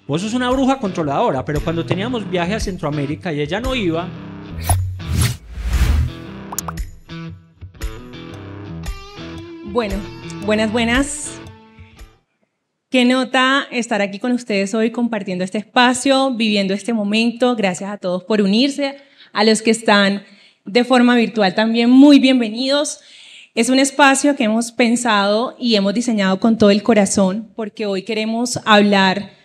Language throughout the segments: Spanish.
Vos sos una bruja controladora, pero cuando teníamos viaje a Centroamérica y ella no iba... Bueno, buenas. Qué nota estar aquí con ustedes hoy compartiendo este espacio, viviendo este momento. Gracias a todos por unirse. A los que están de forma virtual también, muy bienvenidos. Es un espacio que hemos pensado y hemos diseñado con todo el corazón porque hoy queremos hablar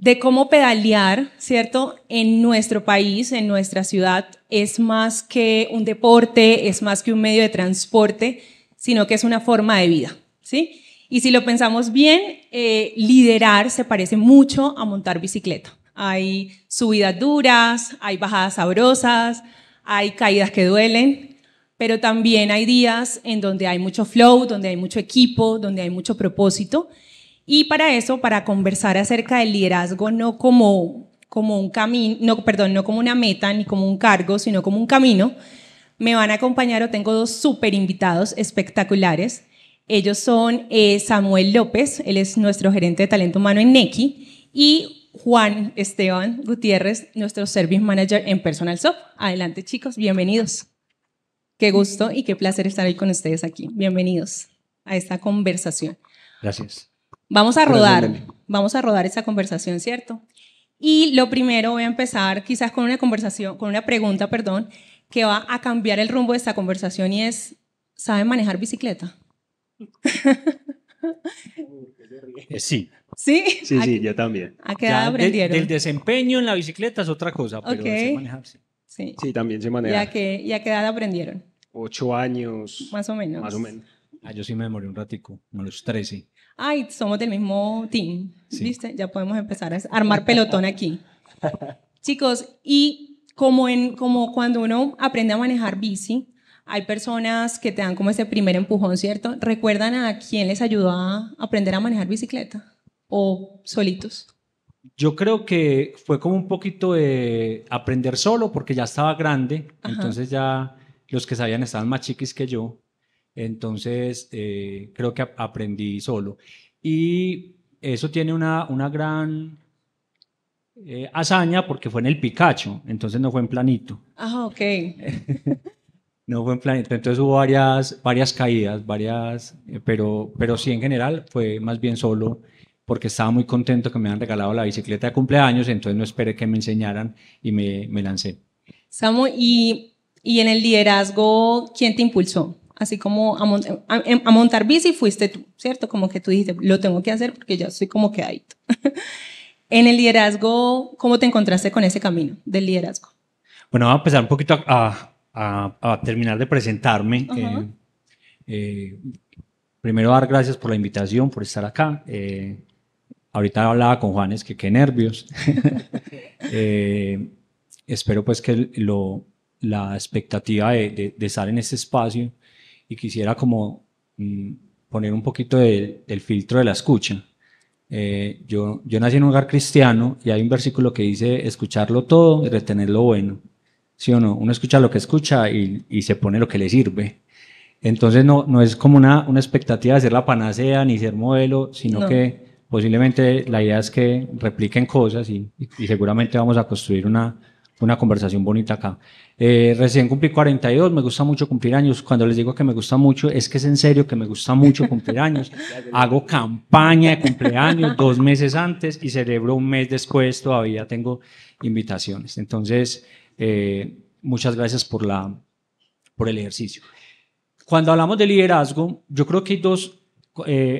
de cómo pedalear, ¿cierto? En nuestro país, en nuestra ciudad, es más que un deporte, es más que un medio de transporte, sino que es una forma de vida, ¿sí? Y si lo pensamos bien, liderar se parece mucho a montar bicicleta. Hay subidas duras, hay bajadas sabrosas, hay caídas que duelen, pero también hay días en donde hay mucho flow, donde hay mucho equipo, donde hay mucho propósito. Y para eso, para conversar acerca del liderazgo, no como un camino, no como una meta ni como un cargo, sino como un camino, me van a acompañar, o tengo dos súper invitados espectaculares. Ellos son Samuel López, él es nuestro gerente de talento humano en Nequi, y Juan Esteban Gutiérrez, nuestro Service Manager en Personal Shop. Adelante, chicos, bienvenidos. Qué gusto y qué placer estar hoy con ustedes aquí. Bienvenidos a esta conversación. Gracias. Vamos a rodar esta conversación, ¿cierto? Y lo primero, voy a empezar quizás con una pregunta, que va a cambiar el rumbo de esta conversación y es, ¿saben manejar bicicleta? Sí. ¿Sí? Sí, yo también. ¿A qué edad aprendieron? Del desempeño en la bicicleta es otra cosa, pero sé manejar, sí. Sí, también se maneja. ¿Y a qué edad aprendieron? 8 años. Más o menos. Yo sí me demoré un ratico, a los 13. Ay, somos del mismo team, Sí. ¿viste? Ya podemos empezar a armar pelotón aquí. Chicos, y como cuando uno aprende a manejar bici, hay personas que te dan como ese primer empujón, ¿cierto? ¿Recuerdan a quién les ayudó a aprender a manejar bicicleta? ¿O solitos? Yo creo que fue como un poquito de aprender solo, porque ya estaba grande, entonces ya los que sabían estaban más chiquis que yo. Entonces, creo que aprendí solo. Y eso tiene una gran hazaña porque fue en el Picacho, entonces no fue en planito. Ah, ok. No fue en planito, entonces hubo varias caídas, pero sí en general fue más bien solo porque estaba muy contento que me habían regalado la bicicleta de cumpleaños, entonces no esperé que me enseñaran y me lancé. Samu, y en el liderazgo, ¿quién te impulsó? Así como a montar bici fuiste tú, ¿cierto? Como que tú dijiste, lo tengo que hacer porque ya estoy como quedadito. En el liderazgo, ¿cómo te encontraste con ese camino del liderazgo? Bueno, vamos a empezar un poquito a terminar de presentarme. Primero, dar gracias por la invitación, por estar acá. Ahorita hablaba con Juanes, que qué nervios. Espero pues que la expectativa de estar en este espacio, y quisiera como poner un poquito del filtro de la escucha. Yo nací en un hogar cristiano y hay un versículo que dice escucharlo todo y retener lo bueno. ¿Sí o no? Uno escucha lo que escucha y se pone lo que le sirve. Entonces no es como una expectativa de ser la panacea ni ser modelo, sino que posiblemente la idea es que repliquen cosas y seguramente vamos a construir una conversación bonita acá. Recién cumplí 42, me gusta mucho cumplir años. Cuando les digo que me gusta mucho, es que es en serio que me gusta mucho cumplir años. Hago campaña de cumpleaños 2 meses antes y celebro un mes después, todavía tengo invitaciones. Entonces, muchas gracias por el ejercicio. Cuando hablamos de liderazgo, yo creo que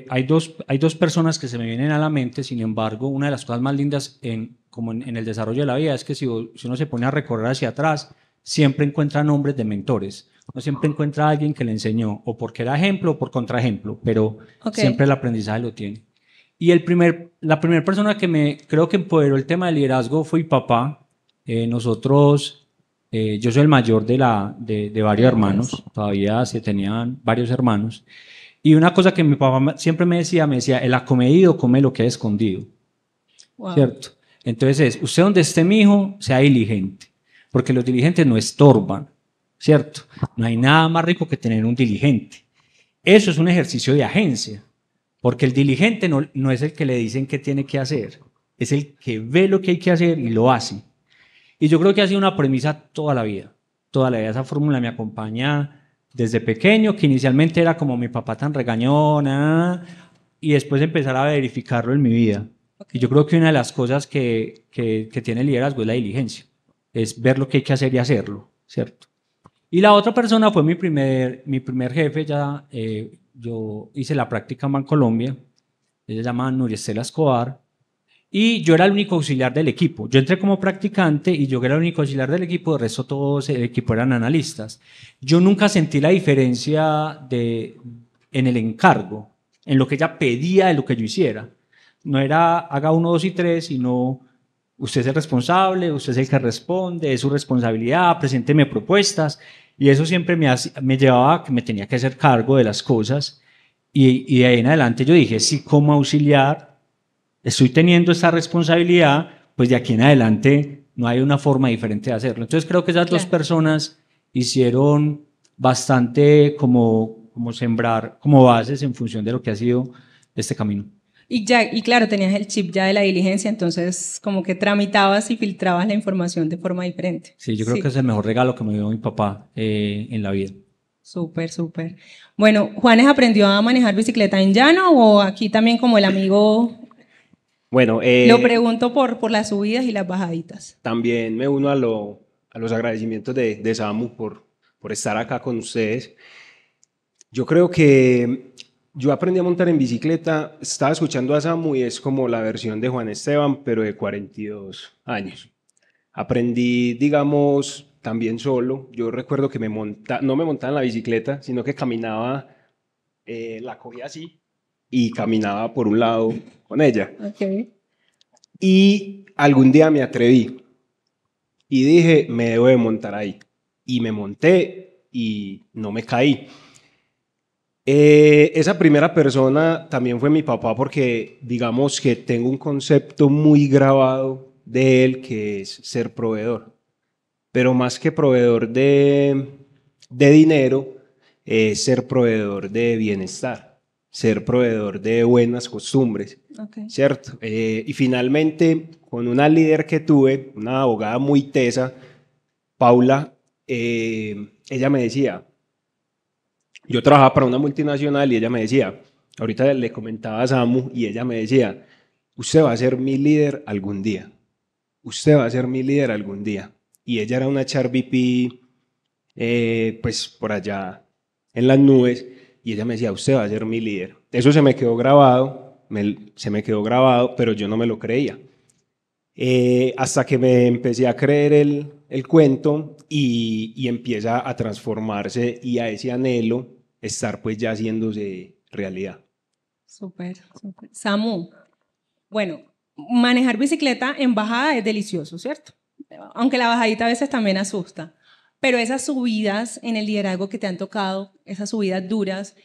hay dos personas que se me vienen a la mente. Sin embargo, una de las cosas más lindas como en el desarrollo de la vida es que si uno se pone a recorrer hacia atrás, siempre encuentra nombres de mentores. Uno siempre encuentra a alguien que le enseñó, o porque era ejemplo o por contraejemplo, pero siempre el aprendizaje lo tiene. Y la primera persona que creo que empoderó el tema del liderazgo fue mi papá. Yo soy el mayor de varios hermanos, todavía se tenían varios hermanos. Y una cosa que mi papá siempre me decía, el acomedido come lo que es escondido. Wow. ¿Cierto? Entonces, usted donde esté, mi hijo, sea diligente, porque los diligentes no estorban, ¿cierto? No hay nada más rico que tener un diligente. Eso es un ejercicio de agencia, porque el diligente no es el que le dicen qué tiene que hacer, es el que ve lo que hay que hacer y lo hace. Y yo creo que ha sido una premisa toda la vida. Toda la vida esa fórmula me acompaña desde pequeño, que inicialmente era como mi papá tan regañona, y después empezar a verificarlo en mi vida. Okay. Y yo creo que una de las cosas que tiene el liderazgo es la diligencia, es ver lo que hay que hacer y hacerlo, ¿cierto? Y la otra persona fue mi primer jefe, yo hice la práctica en Bancolombia, ella se llama Nuria Estela Escobar, y yo era el único auxiliar del equipo. Yo entré como practicante y yo era el único auxiliar del equipo, el resto todos el equipo eran analistas. Yo nunca sentí la diferencia en el encargo, en lo que ella pedía de lo que yo hiciera. No era haga 1, 2 y 3, sino usted es el responsable, usted es el que responde, es su responsabilidad, presénteme propuestas. Y eso siempre me llevaba a que me tenía que hacer cargo de las cosas. Y de ahí en adelante yo dije, sí, como auxiliar, estoy teniendo esta responsabilidad, pues de aquí en adelante no hay una forma diferente de hacerlo. Entonces creo que esas dos personas hicieron bastante como sembrar como bases en función de lo que ha sido este camino. Y claro, tenías el chip ya de la diligencia, entonces como que tramitabas y filtrabas la información de forma diferente. Sí, yo creo que es el mejor regalo que me dio mi papá en la vida. Súper, súper. Bueno, ¿Juanes aprendió a manejar bicicleta en llano o aquí también como el amigo? Bueno, lo pregunto por las subidas y las bajaditas. También me uno a los agradecimientos de Samu por estar acá con ustedes. Yo creo que yo aprendí a montar en bicicleta, estaba escuchando a Samu y es como la versión de Juan Esteban, pero de 42 años. Aprendí, digamos, también solo. Yo recuerdo que no me montaba en la bicicleta, sino que caminaba, la cogía así y caminaba por un lado con ella. Okay. Y algún día me atreví y dije, me debo de montar ahí. Y me monté y no me caí. Esa primera persona también fue mi papá porque digamos que tengo un concepto muy grabado de él que es ser proveedor. Pero más que proveedor de dinero, es ser proveedor de bienestar, ser proveedor de buenas costumbres, ¿cierto? Y finalmente, con una líder que tuve, una abogada muy tesa, Paula, ella me decía, yo trabajaba para una multinacional y ella me decía, ahorita le comentaba a Samu y ella me decía, usted va a ser mi líder algún día, usted va a ser mi líder algún día. Y ella era una HR VP, pues por allá en las nubes, y ella me decía, usted va a ser mi líder. Eso se me quedó grabado, pero yo no me lo creía. Hasta que me empecé a creer el cuento y empieza a transformarse y a ese anhelo estar pues ya haciéndose realidad. Súper, súper. Samu, bueno, manejar bicicleta en bajada es delicioso, ¿cierto? Aunque la bajadita a veces también asusta, pero esas subidas en el liderazgo que te han tocado, esas subidas duras,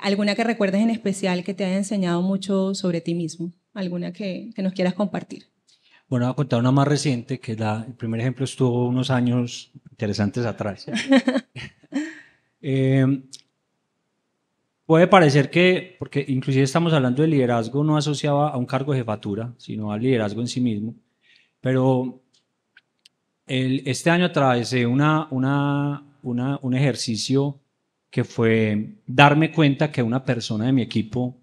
¿alguna que recuerdes en especial que te haya enseñado mucho sobre ti mismo? ¿Alguna que nos quieras compartir? Bueno, voy a contar una más reciente, que el primer ejemplo estuvo unos años interesantes atrás. Puede parecer que, porque inclusive estamos hablando de liderazgo no asociado a un cargo de jefatura, sino al liderazgo en sí mismo, pero este año atravesé un ejercicio que fue darme cuenta que una persona de mi equipo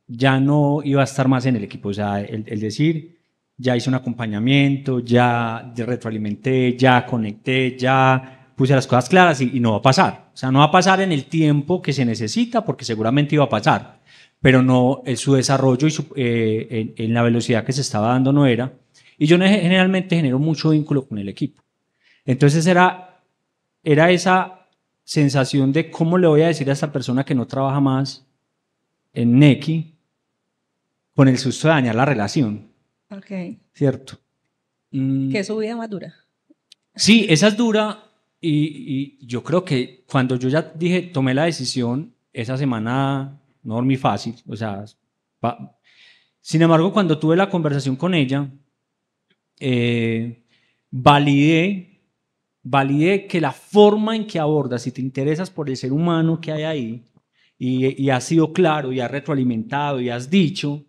ya no iba a estar más en el equipo. O sea, el decir, ya hice un acompañamiento, ya retroalimenté, ya conecté, ya puse las cosas claras y no va a pasar. O sea, no va a pasar en el tiempo que se necesita porque seguramente iba a pasar, pero no, su desarrollo y en la velocidad que se estaba dando no era. Y yo generalmente genero mucho vínculo con el equipo. Entonces era esa sensación de cómo le voy a decir a esta persona que no trabaja más en Nequi con el susto de dañar la relación. Ok. ¿Cierto? ¿Qué es su vida más dura? Sí, esa es dura y yo creo que cuando yo ya dije, tomé la decisión, esa semana no dormí fácil. O sea, sin embargo, cuando tuve la conversación con ella, validé que la forma en que abordas, si te interesas por el ser humano que hay ahí, y has sido claro, y has retroalimentado, y has dicho,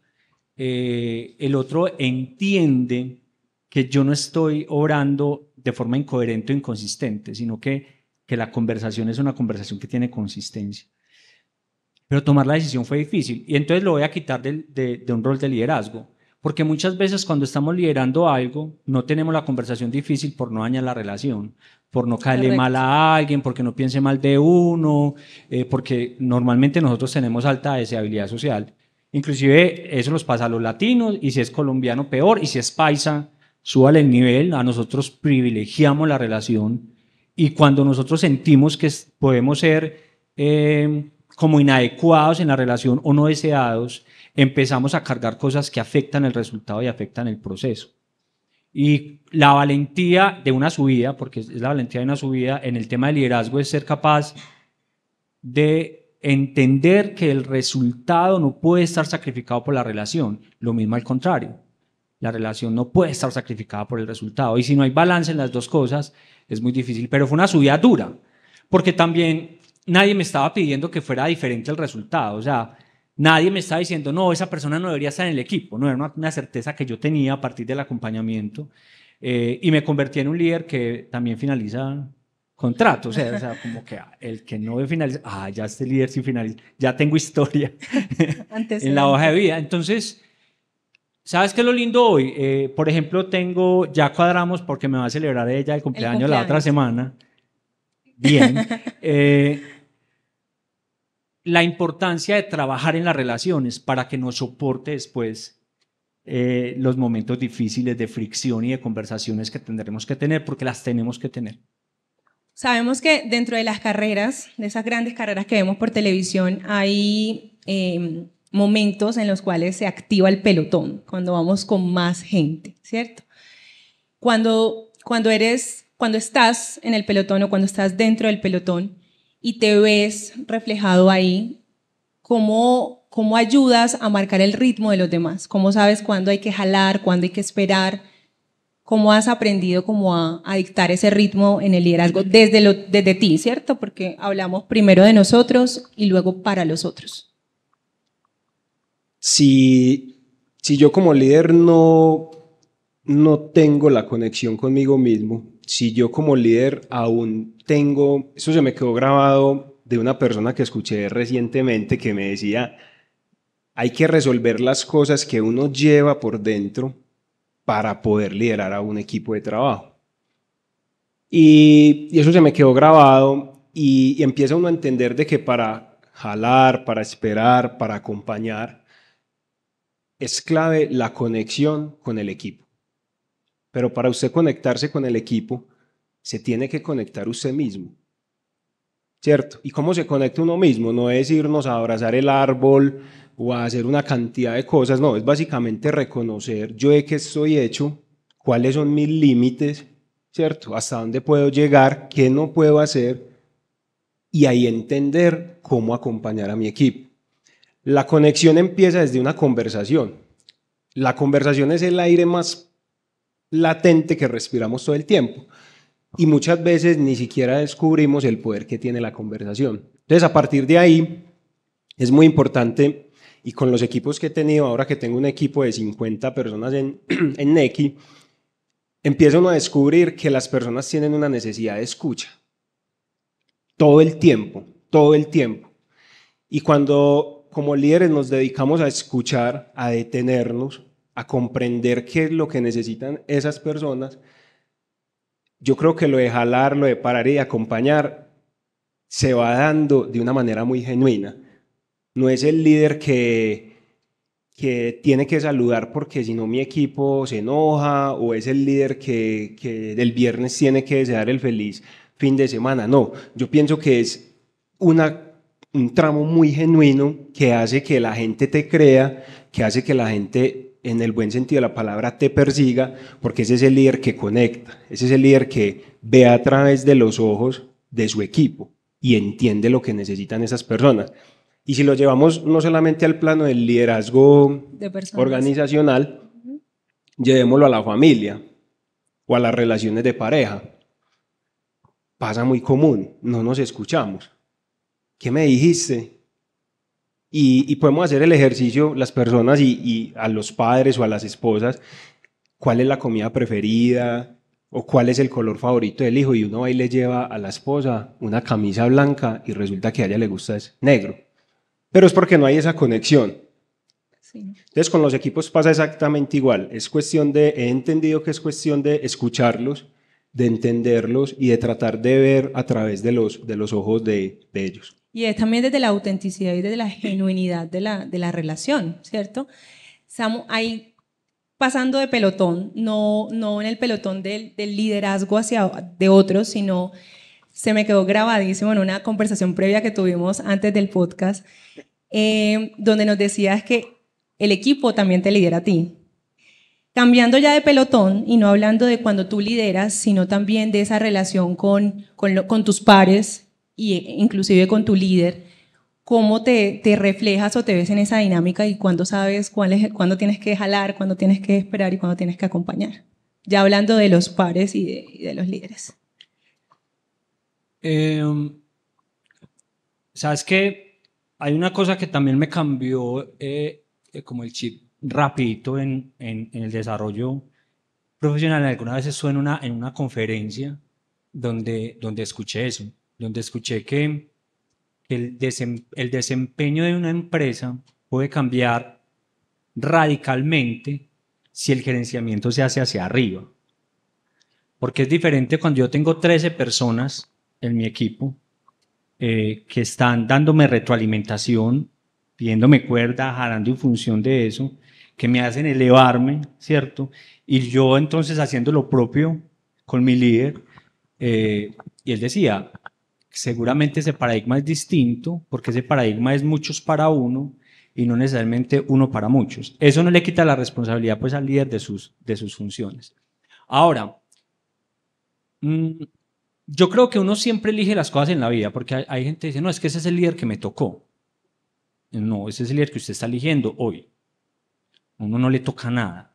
el otro entiende que yo no estoy obrando de forma incoherente o inconsistente, sino que la conversación es una conversación que tiene consistencia. Pero tomar la decisión fue difícil y entonces lo voy a quitar de un rol de liderazgo, porque muchas veces cuando estamos liderando algo no tenemos la conversación difícil por no dañar la relación, por no caerle Correcto. mal a alguien, porque no piense mal de uno, porque normalmente nosotros tenemos alta deseabilidad social. Inclusive eso nos pasa a los latinos, y si es colombiano peor, y si es paisa, súbale el nivel. A nosotros privilegiamos la relación y cuando nosotros sentimos que podemos ser como inadecuados en la relación o no deseados, empezamos a cargar cosas que afectan el resultado y afectan el proceso. Y la valentía de una subida, porque es la valentía de una subida en el tema de liderazgo, es ser capaz de entender que el resultado no puede estar sacrificado por la relación. Lo mismo al contrario. La relación no puede estar sacrificada por el resultado. Y si no hay balance en las dos cosas, es muy difícil. Pero fue una subida dura, porque también nadie me estaba pidiendo que fuera diferente el resultado. O sea, nadie me estaba diciendo, no, esa persona no debería estar en el equipo. No, era una certeza que yo tenía a partir del acompañamiento. Y me convertí en un líder que también finaliza contratos. O sea, como que el que no finaliza, ya este líder sí finaliza, ya tengo historia en la hoja de vida. Entonces, ¿sabes qué es lo lindo hoy? Por ejemplo, ya cuadramos porque me va a celebrar ella el cumpleaños la otra semana. Bien. La importancia de trabajar en las relaciones para que nos soporte después los momentos difíciles de fricción y de conversaciones que tendremos que tener, porque las tenemos que tener. Sabemos que dentro de las carreras, de esas grandes carreras que vemos por televisión, hay momentos en los cuales se activa el pelotón, cuando vamos con más gente, ¿cierto? Cuando estás en el pelotón o cuando estás dentro del pelotón y te ves reflejado ahí, ¿cómo ayudas a marcar el ritmo de los demás? ¿Cómo sabes cuándo hay que jalar, cuándo hay que esperar? ¿Cómo has aprendido a dictar ese ritmo en el liderazgo desde ti, ¿cierto? Porque hablamos primero de nosotros y luego para los otros. Si yo como líder no tengo la conexión conmigo mismo, si yo como líder aún tengo, eso se me quedó grabado de una persona que escuché recientemente que me decía, hay que resolver las cosas que uno lleva por dentro para poder liderar a un equipo de trabajo. Y eso se me quedó grabado y empieza uno a entender de que para jalar, para esperar, para acompañar, es clave la conexión con el equipo. Pero para usted conectarse con el equipo, se tiene que conectar usted mismo, ¿cierto? ¿Y cómo se conecta uno mismo? No es irnos a abrazar el árbol o a hacer una cantidad de cosas, no, es básicamente reconocer yo de qué estoy hecho, cuáles son mis límites, ¿cierto? Hasta dónde puedo llegar, qué no puedo hacer, y ahí entender cómo acompañar a mi equipo. La conexión empieza desde una conversación. La conversación es el aire más latente que respiramos todo el tiempo y muchas veces ni siquiera descubrimos el poder que tiene la conversación. Entonces, a partir de ahí es muy importante, y con los equipos que he tenido, ahora que tengo un equipo de 50 personas en Nequi, empieza uno a descubrir que las personas tienen una necesidad de escucha todo el tiempo, todo el tiempo. Y cuando como líderes nos dedicamos a escuchar, a detenernos, a comprender qué es lo que necesitan esas personas, yo creo que lo de jalar, lo de parar y de acompañar se va dando de una manera muy genuina. No es el líder que tiene que saludar porque si no mi equipo se enoja, o es el líder que del viernes tiene que desear el feliz fin de semana. No, yo pienso que es un tramo muy genuino que hace que la gente te crea, que hace que la gente, en el buen sentido de la palabra, te persiga, porque ese es el líder que conecta, ese es el líder que ve a través de los ojos de su equipo y entiende lo que necesitan esas personas. Y si lo llevamos no solamente al plano del liderazgo organizacional, llevémoslo a la familia o a las relaciones de pareja. Pasa muy común, no nos escuchamos. ¿Qué me dijiste? Y podemos hacer el ejercicio, las personas y a los padres o a las esposas, cuál es la comida preferida o cuál es el color favorito del hijo, y uno va y le lleva a la esposa una camisa blanca y resulta que a ella le gusta es negro. Pero es porque no hay esa conexión. Sí. Entonces con los equipos pasa exactamente igual. Es cuestión he entendido que es cuestión de escucharlos, de entenderlos y de tratar de ver a través de los ojos de ellos. Y es también desde la autenticidad y desde la genuinidad de la relación, ¿cierto? Samu, ahí pasando de pelotón, no en el pelotón del liderazgo de otros, sino se me quedó grabadísimo en una conversación previa que tuvimos antes del podcast, donde nos decías que el equipo también te lidera a ti. Cambiando ya de pelotón y no hablando de cuando tú lideras, sino también de esa relación con tus pares e inclusive con tu líder, ¿cómo te reflejas o te ves en esa dinámica y cuándo sabes cuándo tienes que jalar, cuándo tienes que esperar y cuándo tienes que acompañar? Ya hablando de los pares y de los líderes. ¿Sabes qué? Hay una cosa que también me cambió como el chip rapidito en el desarrollo profesional. Algunas veces estuve en una conferencia donde escuché eso, donde escuché que el desempeño de una empresa puede cambiar radicalmente si el gerenciamiento se hace hacia arriba. Porque es diferente cuando yo tengo 13 personas en mi equipo que están dándome retroalimentación, pidiéndome cuerda, jalando en función de eso, que me hacen elevarme, ¿cierto? Y yo entonces haciendo lo propio con mi líder, y él decía, seguramente ese paradigma es distinto, porque ese paradigma es muchos para uno y no necesariamente uno para muchos. Eso no le quita la responsabilidad pues al líder de sus funciones. Ahora, yo creo que uno siempre elige las cosas en la vida, porque hay gente que dice, no, es que ese es el líder que me tocó. No, ese es el líder que usted está eligiendo hoy. A uno no le toca nada.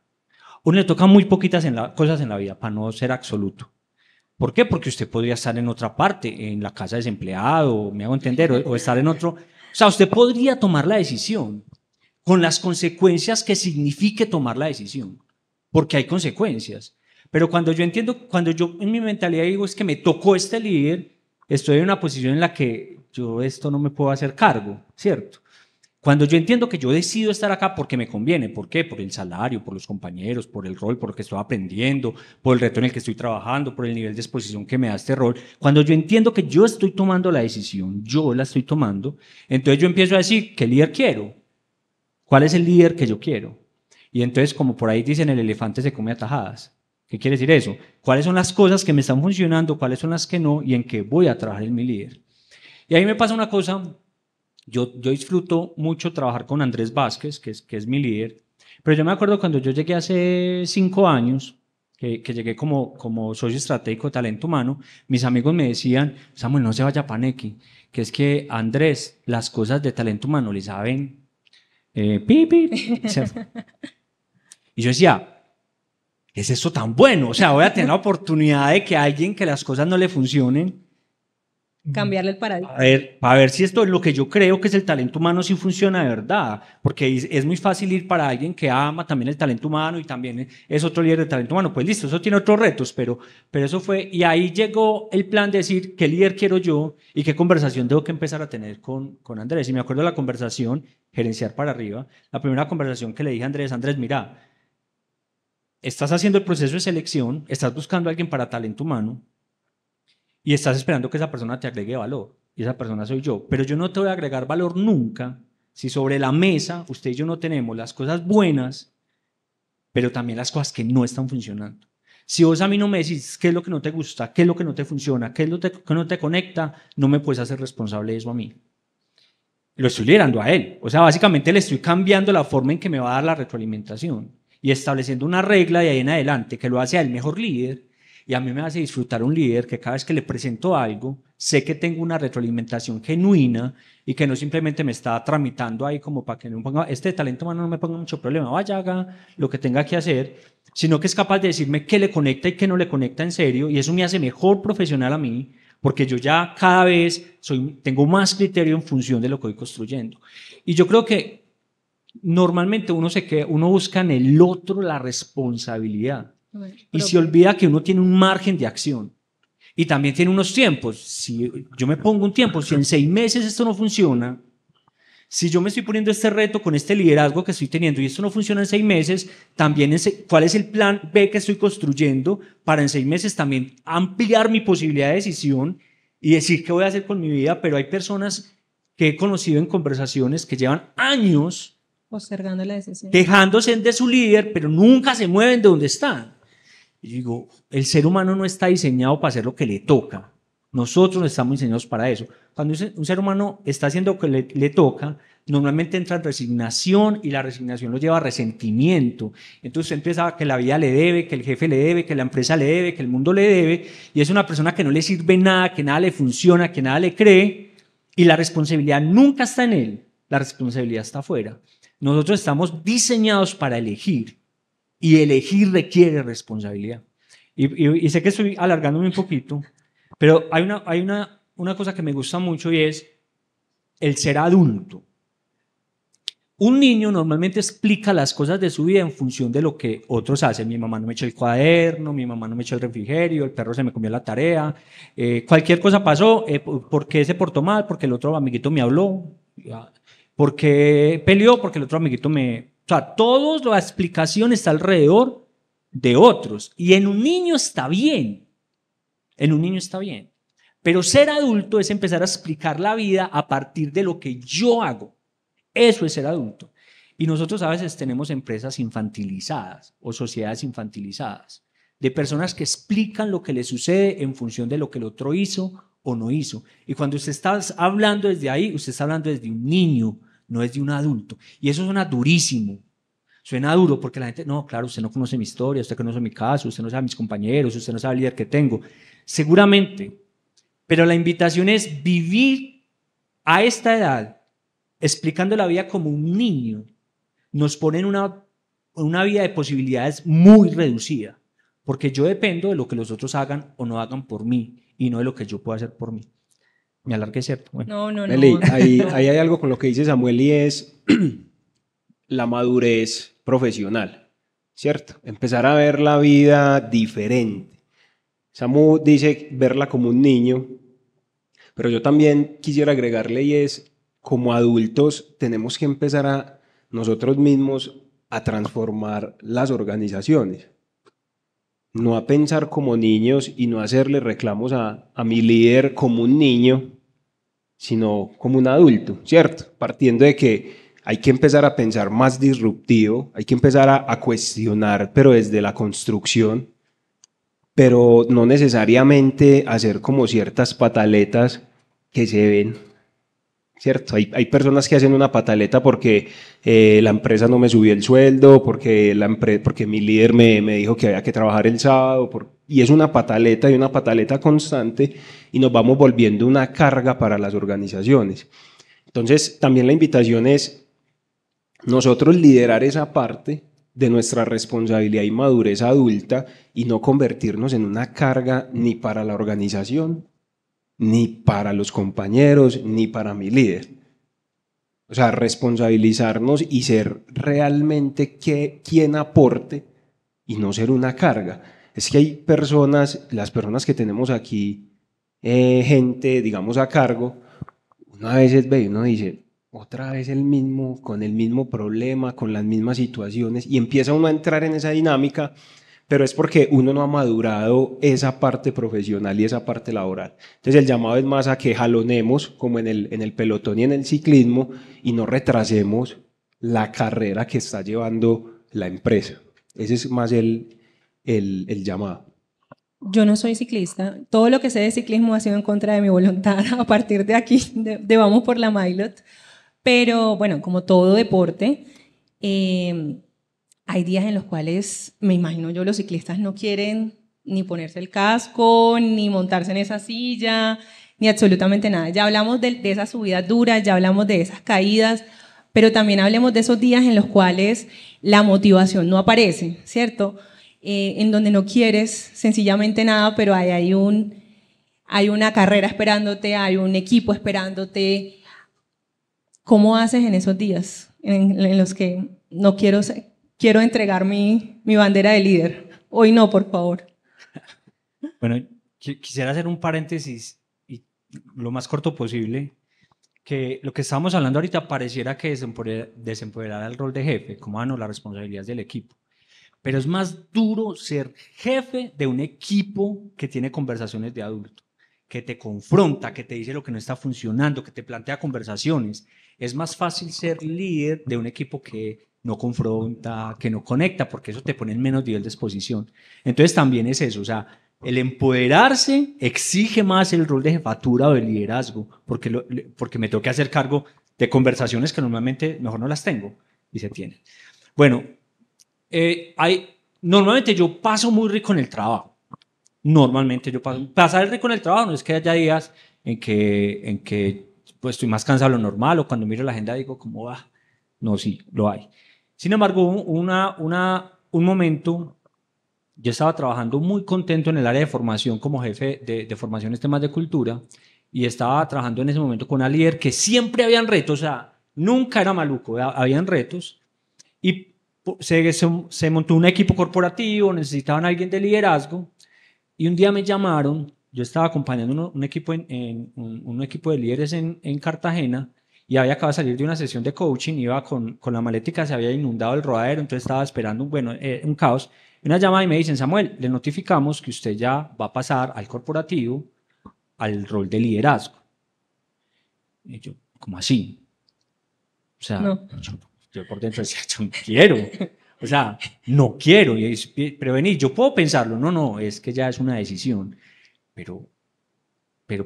A uno le toca muy poquitas cosas en la vida, para no ser absoluto. ¿Por qué? Porque usted podría estar en otra parte, en la casa de desempleado, me hago entender, o estar en otro. O sea, usted podría tomar la decisión con las consecuencias que signifique tomar la decisión, porque hay consecuencias. Pero cuando yo en mi mentalidad digo es que me tocó este líder, estoy en una posición en la que yo esto no me puedo hacer cargo, ¿cierto? Cuando yo entiendo que yo decido estar acá porque me conviene, ¿por qué? Por el salario, por los compañeros, por el rol, por lo que estoy aprendiendo, por el reto en el que estoy trabajando, por el nivel de exposición que me da este rol. Cuando yo entiendo que yo estoy tomando la decisión, yo la estoy tomando, entonces yo empiezo a decir, ¿qué líder quiero? ¿Cuál es el líder que yo quiero? Y entonces, como por ahí dicen, el elefante se come a tajadas. ¿Qué quiere decir eso? ¿Cuáles son las cosas que me están funcionando? ¿Cuáles son las que no? ¿Y en qué voy a trabajar en mi líder? Y ahí me pasa una cosa. Yo disfruto mucho trabajar con Andrés Vázquez, que es mi líder, pero yo me acuerdo cuando yo llegué hace 5 años, que llegué como socio estratégico de talento humano, mis amigos me decían, Samuel, no se vaya a Panequi, que es que Andrés, las cosas de talento humano le saben pipi. Y yo decía, ¿qué es esto tan bueno? O sea, voy a tener la oportunidad de que alguien que las cosas no le funcionen, cambiarle el paradigma. Para ver si esto es lo que yo creo que es el talento humano, si funciona de verdad, porque es muy fácil ir para alguien que ama también el talento humano y también es otro líder de talento humano, pues listo, eso tiene otros retos, pero eso fue, y ahí llegó el plan de decir qué líder quiero yo y qué conversación tengo que empezar a tener con Andrés. Y me acuerdo de la conversación, gerenciar para arriba, la primera conversación que le dije a Andrés, mira, estás haciendo el proceso de selección, estás buscando a alguien para talento humano, y estás esperando que esa persona te agregue valor, y esa persona soy yo, pero yo no te voy a agregar valor nunca si sobre la mesa usted y yo no tenemos las cosas buenas, pero también las cosas que no están funcionando. Si vos a mí no me decís qué es lo que no te gusta, qué es lo que no te funciona, qué es lo que no te conecta, no me puedes hacer responsable de eso a mí. Lo estoy liderando a él, o sea, básicamente le estoy cambiando la forma en que me va a dar la retroalimentación y estableciendo una regla de ahí en adelante que lo hace a él mejor líder. Y a mí me hace disfrutar un líder que cada vez que le presento algo, sé que tengo una retroalimentación genuina y que no simplemente me está tramitando ahí como para que no me ponga, este talento humano no me ponga mucho problema, vaya, haga lo que tenga que hacer, sino que es capaz de decirme qué le conecta y qué no le conecta en serio, y eso me hace mejor profesional a mí, porque yo ya cada vez tengo más criterio en función de lo que voy construyendo. Y yo creo que normalmente uno busca en el otro la responsabilidad y se olvida que uno tiene un margen de acción y también tiene unos tiempos. Si yo me pongo un tiempo, si en 6 meses esto no funciona, si yo me estoy poniendo este reto con este liderazgo que estoy teniendo y esto no funciona en 6 meses, también ¿cuál es el plan B que estoy construyendo para en 6 meses también ampliar mi posibilidad de decisión y decir qué voy a hacer con mi vida? Pero hay personas que he conocido en conversaciones que llevan años postergando la decisión, quejándose de su líder, pero nunca se mueven de donde están. Y digo, el ser humano no está diseñado para hacer lo que le toca. Nosotros estamos diseñados para eso. Cuando un ser humano está haciendo lo que le toca, normalmente entra en resignación y la resignación lo lleva a resentimiento. Entonces usted empieza a que la vida le debe, que el jefe le debe, que la empresa le debe, que el mundo le debe, y es una persona que no le sirve nada, que nada le funciona, que nada le cree, y la responsabilidad nunca está en él, la responsabilidad está afuera. Nosotros estamos diseñados para elegir, y elegir requiere responsabilidad. Y sé que estoy alargándome un poquito, pero hay una cosa que me gusta mucho y es el ser adulto. Un niño normalmente explica las cosas de su vida en función de lo que otros hacen. Mi mamá no me echó el cuaderno, mi mamá no me echó el refrigerio, el perro se me comió la tarea, cualquier cosa pasó, ¿por qué se portó mal? Porque el otro amiguito me habló, ¿por qué peleó? Porque el otro amiguito me... O sea, toda la explicación está alrededor de otros. Y en un niño está bien. En un niño está bien. Pero ser adulto es empezar a explicar la vida a partir de lo que yo hago. Eso es ser adulto. Y nosotros a veces tenemos empresas infantilizadas o sociedades infantilizadas, de personas que explican lo que les sucede en función de lo que el otro hizo o no hizo. Y cuando usted está hablando desde ahí, usted está hablando desde un niño, no desde un adulto. Y eso suena durísimo. Suena duro porque la gente, no, claro, usted no conoce mi historia, usted no conoce mi caso, usted no sabe mis compañeros, usted no sabe el líder que tengo. Seguramente. Pero la invitación es vivir a esta edad explicando la vida como un niño. Nos pone en una vida de posibilidades muy reducida, porque yo dependo de lo que los otros hagan o no hagan por mí y no de lo que yo pueda hacer por mí. Me alargué, ¿cierto? Bueno. No. Meli, ahí hay algo con lo que dice Samuel y es la madurez profesional, ¿cierto? Empezar a ver la vida diferente. Samu dice verla como un niño, pero yo también quisiera agregarle y es, como adultos tenemos que empezar a nosotros mismos a transformar las organizaciones. No a pensar como niños y no hacerle reclamos a mi líder como un niño, sino como un adulto, ¿cierto? Partiendo de que hay que empezar a pensar más disruptivo, hay que empezar a cuestionar, pero desde la construcción, pero no necesariamente hacer como ciertas pataletas que se ven, ¿cierto? Hay personas que hacen una pataleta porque la empresa no me subió el sueldo, porque mi líder me dijo que había que trabajar el sábado, y es una pataleta y una pataleta constante y nos vamos volviendo una carga para las organizaciones. Entonces, también la invitación es nosotros liderar esa parte de nuestra responsabilidad y madurez adulta y no convertirnos en una carga ni para la organización, ni para los compañeros, ni para mi líder. O sea, responsabilizarnos y ser realmente quien aporte y no ser una carga. Es que hay personas, las personas que tenemos aquí, gente, digamos, a cargo, una vez ve y uno dice, otra vez el mismo, con el mismo problema, con las mismas situaciones, y empieza uno a entrar en esa dinámica, pero es porque uno no ha madurado esa parte profesional y esa parte laboral. Entonces el llamado es más a que jalonemos, como en el pelotón y en el ciclismo, y no retrasemos la carrera que está llevando la empresa. Ese es más el llamado. Yo no soy ciclista. Todo lo que sé de ciclismo ha sido en contra de mi voluntad a partir de aquí, de Vamos por la Maillot. Pero bueno, como todo deporte, hay días en los cuales, me imagino yo, los ciclistas no quieren ni ponerse el casco, ni montarse en esa silla, ni absolutamente nada. Ya hablamos de esas subidas duras, ya hablamos de esas caídas, pero también hablemos de esos días en los cuales la motivación no aparece, ¿cierto? En donde no quieres sencillamente nada, pero hay hay una carrera esperándote, hay un equipo esperándote. ¿Cómo haces en esos días en los que no quiero entregar mi bandera de líder? Hoy no, por favor. Bueno, quisiera hacer un paréntesis y lo más corto posible, que lo que estábamos hablando ahorita pareciera que desempoderar el rol de jefe, como no, la responsabilidad del equipo. Pero es más duro ser jefe de un equipo que tiene conversaciones de adulto, que te confronta, que te dice lo que no está funcionando, que te plantea conversaciones. Es más fácil ser líder de un equipo que no confronta, que no conecta, porque eso te pone en menos nivel de exposición. Entonces también es eso, o sea, el empoderarse exige más el rol de jefatura o de liderazgo, porque me tengo que hacer cargo de conversaciones que normalmente mejor no las tengo y se tienen. Bueno, normalmente yo paso muy rico en el trabajo. Normalmente yo pasar rico en el trabajo no es que haya días en que pues, estoy más cansado de lo normal o cuando miro la agenda digo como, no, sí, lo hay. Sin embargo, un momento, yo estaba trabajando muy contento en el área de formación como jefe de formación en temas de cultura y estaba trabajando en ese momento con una líder que siempre habían retos, o sea, nunca era maluco, habían retos y se montó un equipo corporativo, necesitaban a alguien de liderazgo y un día me llamaron, yo estaba acompañando un equipo un equipo de líderes en Cartagena y había acabado de salir de una sesión de coaching, iba con la malética, se había inundado el rodadero, entonces estaba esperando un caos. Una llamada y me dicen, Samuel, le notificamos que usted ya va a pasar al corporativo, al rol de liderazgo. Y yo, ¿cómo así? O sea, no. Yo por dentro decía, yo no quiero. O sea, no quiero. Pero vení, yo puedo pensarlo. No, es que ya es una decisión. Pero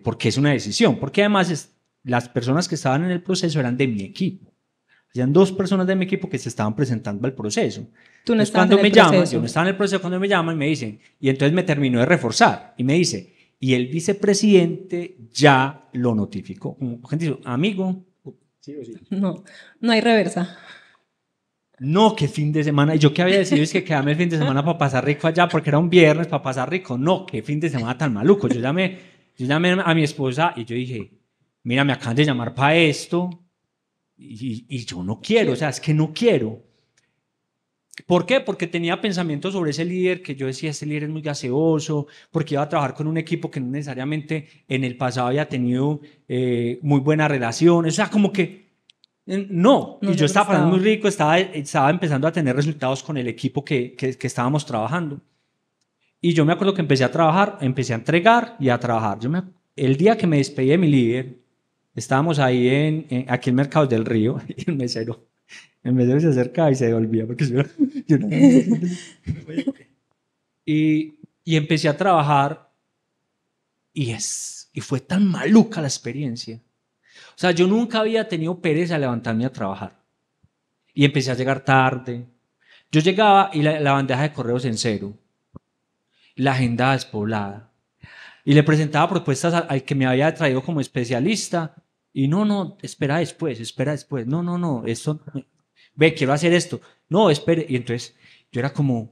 ¿por qué es una decisión? Porque además las personas que estaban en el proceso eran de mi equipo. Habían 2 personas de mi equipo que se estaban presentando al proceso. Tú no estabas en el proceso. Yo no estaba en el proceso cuando me llaman y me dicen, y entonces me terminó de reforzar y me dice, y el vicepresidente ya lo notificó. Gente dice, amigo. ¿Sí o sí? No hay reversa. No, qué fin de semana. Y yo que había decidido es que quedarme el fin de semana para pasar rico allá porque era un viernes para pasar rico. No, qué fin de semana tan maluco. Yo llamé a mi esposa y yo dije, mira, me acaban de llamar para esto y yo no quiero, o sea, es que no quiero. ¿Por qué? Porque tenía pensamientos sobre ese líder que yo decía, este líder es muy gaseoso, porque iba a trabajar con un equipo que no necesariamente en el pasado había tenido muy buenas relaciones, o sea, como que no, y yo estaba pasando muy rico, estaba empezando a tener resultados con el equipo que estábamos trabajando. Y yo me acuerdo que empecé a trabajar, empecé a entregar y a trabajar. El día que me despedí de mi líder, estábamos ahí aquí en Mercados del Río, y el mesero se acercaba y se devolvía porque yo no. Y empecé a trabajar y fue tan maluca la experiencia. O sea, yo nunca había tenido pereza de levantarme a trabajar. Y empecé a llegar tarde. Yo llegaba y la bandeja de correos en cero. La agenda despoblada. Y le presentaba propuestas al que me había traído como especialista. Y no, espera después. No, esto, quiero hacer esto. No, espere. Y entonces yo era como...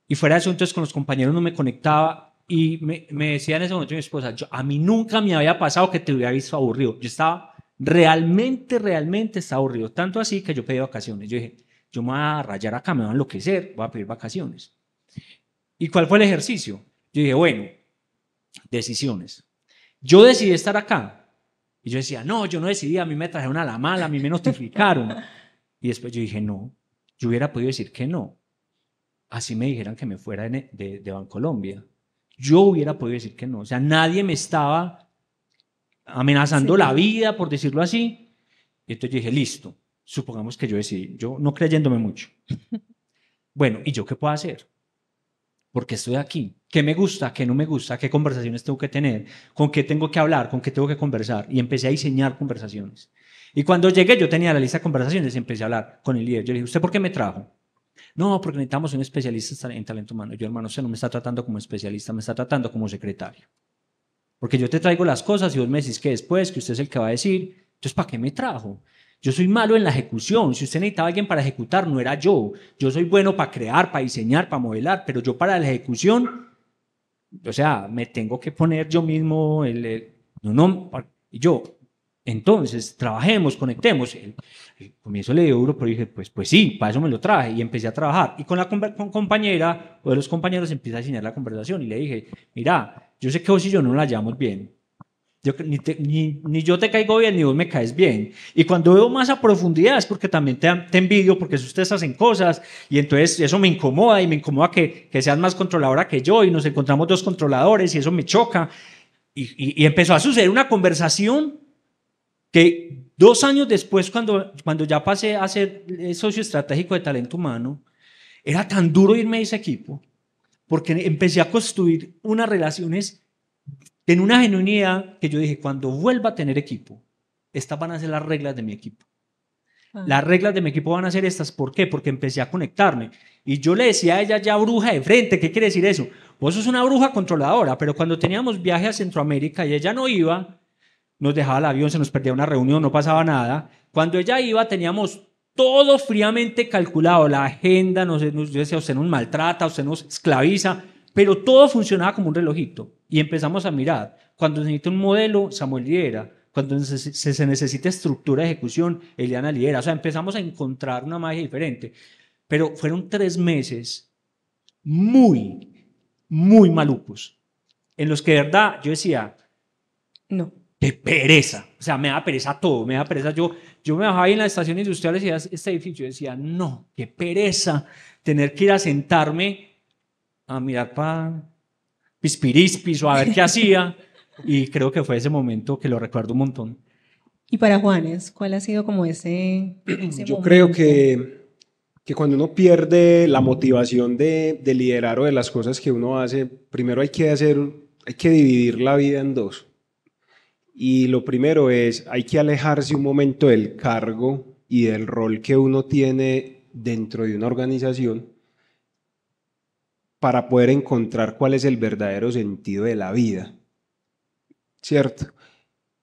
Y fuera de eso, entonces con los compañeros no me conectaba. Y me decía en ese momento mi esposa, a mí nunca me había pasado que te hubiera visto aburrido. Yo estaba realmente estaba aburrido. Tanto así que yo pedí vacaciones. Yo dije, yo me voy a rayar acá, me voy a enloquecer, voy a pedir vacaciones. ¿Y cuál fue el ejercicio? Yo dije, bueno, decisiones. Yo decidí estar acá. Y yo decía, no, yo no decidí, a mí me trajeron a la mala, a mí me notificaron. Y después yo dije, no, yo hubiera podido decir que no. Así me dijeran que me fuera de Bancolombia. Yo hubiera podido decir que no. O sea, nadie me estaba amenazando la vida, por decirlo así. Y entonces yo dije, listo, supongamos que yo decidí, yo no creyéndome mucho. Bueno, ¿y yo qué puedo hacer? Porque estoy aquí. ¿Qué me gusta? ¿Qué no me gusta? ¿Qué conversaciones tengo que tener? ¿Con qué tengo que hablar? ¿Con qué tengo que conversar? Y empecé a diseñar conversaciones. Y cuando llegué, yo tenía la lista de conversaciones y empecé a hablar con el líder. Yo le dije, ¿usted por qué me trajo? No, porque necesitamos un especialista en talento humano. Yo, hermano, usted no me está tratando como especialista, me está tratando como secretario. Porque yo te traigo las cosas y vos me decís que después, que usted es el que va a decir. Entonces, ¿para qué me trajo? Yo soy malo en la ejecución. Si usted necesitaba a alguien para ejecutar, no era yo. Yo soy bueno para crear, para diseñar, para modelar, pero yo para la ejecución, o sea, me tengo que poner yo mismo y yo, entonces, trabajemos, conectemos. El comienzo le dio duro, pero dije, pues sí, para eso me lo traje y empecé a trabajar. Y con la compañera o de los compañeros empieza a diseñar la conversación y le dije, mira, yo sé que vos y yo no la llevamos bien. Ni yo te caigo bien, ni vos me caes bien. Y cuando veo más a profundidad es porque también te envidio, porque ustedes hacen cosas y entonces eso me incomoda y me incomoda que seas más controladora que yo y nos encontramos dos controladores y eso me choca. Y empezó a suceder una conversación que 2 años después, cuando ya pasé a ser socio estratégico de talento humano, era tan duro irme a ese equipo porque empecé a construir unas relaciones en una genuinidad que yo dije, cuando vuelva a tener equipo, estas van a ser las reglas de mi equipo. Las reglas de mi equipo van a ser estas. ¿Por qué? Porque empecé a conectarme. Y yo le decía a ella ya bruja de frente. ¿Qué quiere decir eso? Vos sos una bruja controladora, pero cuando teníamos viaje a Centroamérica y ella no iba, nos dejaba el avión, se nos perdía una reunión, no pasaba nada. Cuando ella iba, teníamos todo fríamente calculado, la agenda, yo decía, usted nos maltrata, usted nos esclaviza, pero todo funcionaba como un relojito. Y empezamos a mirar, cuando se necesita un modelo, Samuel lidera, cuando se necesita estructura de ejecución, Eliana lidera. O sea, empezamos a encontrar una magia diferente. Pero fueron 3 meses muy, muy malucos, en los que de verdad yo decía, no. ¡Qué pereza! O sea, me da pereza todo, me da pereza. Yo me bajaba ahí en las estaciones industriales y este edificio decía, no, qué pereza tener que ir a sentarme a mirar para Pispirispis o a ver qué hacía. Y creo que fue ese momento que lo recuerdo un montón. Y para Juanes, ¿cuál ha sido como ese Yo momento? creo que cuando uno pierde la motivación de liderar o de las cosas que uno hace, primero hay que dividir la vida en dos. Y lo primero es, hay que alejarse un momento del cargo y del rol que uno tiene dentro de una organización para poder encontrar cuál es el verdadero sentido de la vida, ¿cierto?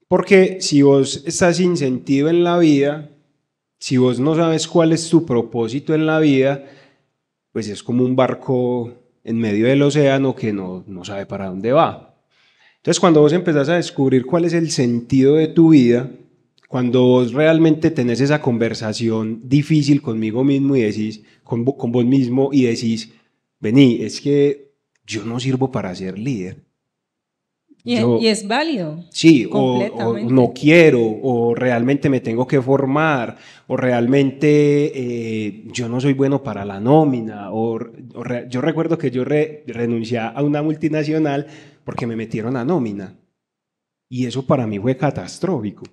Porque si vos estás sin sentido en la vida, si vos no sabes cuál es tu propósito en la vida, pues es como un barco en medio del océano que no sabe para dónde va. Entonces, cuando vos empezás a descubrir cuál es el sentido de tu vida, cuando vos realmente tenés esa conversación difícil conmigo mismo y decís, con vos mismo y decís, vení, es que yo no sirvo para ser líder. Y es válido. Sí, o no quiero, o realmente me tengo que formar, o realmente yo no soy bueno para la nómina, yo recuerdo que yo renuncié a una multinacional porque me metieron a nómina, y eso para mí fue catastrófico.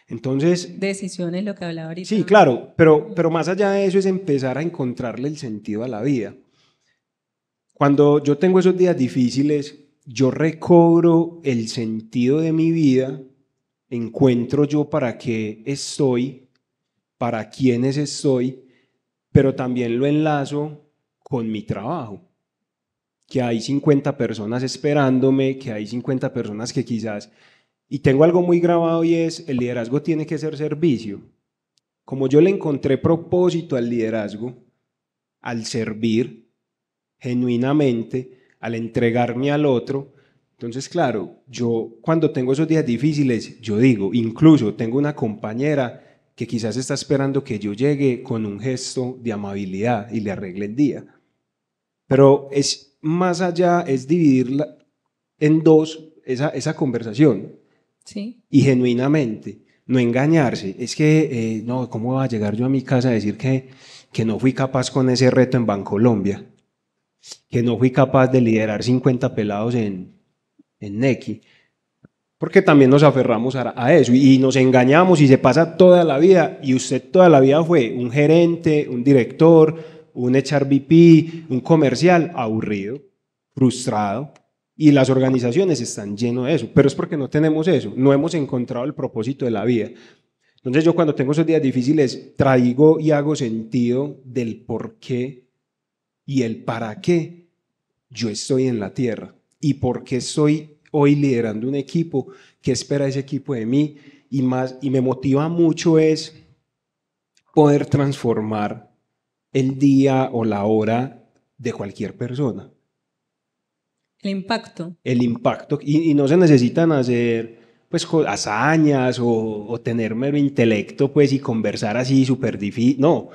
Entonces... Decisiones, lo que hablaba ahorita. Sí, claro, pero más allá de eso es empezar a encontrarle el sentido a la vida. Cuando yo tengo esos días difíciles, yo recobro el sentido de mi vida, encuentro yo para qué estoy, para quiénes estoy, pero también lo enlazo con mi trabajo, que hay 50 personas esperándome, que hay 50 personas que quizás... Y tengo algo muy grabado y es, el liderazgo tiene que ser servicio. Como yo le encontré propósito al liderazgo, al servir genuinamente, al entregarme al otro, entonces claro, yo cuando tengo esos días difíciles, yo digo, incluso tengo una compañera que quizás está esperando que yo llegue con un gesto de amabilidad y le arregle el día. Pero es más allá, es dividirla en dos, esa conversación. Sí. Y genuinamente, no engañarse. Es que, no, ¿cómo va a llegar yo a mi casa a decir que no fui capaz con ese reto en Bancolombia? Que no fui capaz de liderar 50 pelados en Nequi. Porque también nos aferramos a eso y nos engañamos y se pasa toda la vida. Y usted toda la vida fue un gerente, un director, un HRVP, un comercial aburrido, frustrado. Y las organizaciones están llenas de eso, pero es porque no tenemos eso, no hemos encontrado el propósito de la vida. Entonces yo cuando tengo esos días difíciles traigo y hago sentido del por qué y el para qué yo estoy en la tierra y por qué estoy hoy liderando un equipo, qué espera ese equipo de mí y me motiva mucho es poder transformar el día o la hora de cualquier persona. El impacto. El impacto, y no se necesitan hacer pues hazañas o tener mero intelecto pues y conversar así súper difícil, no,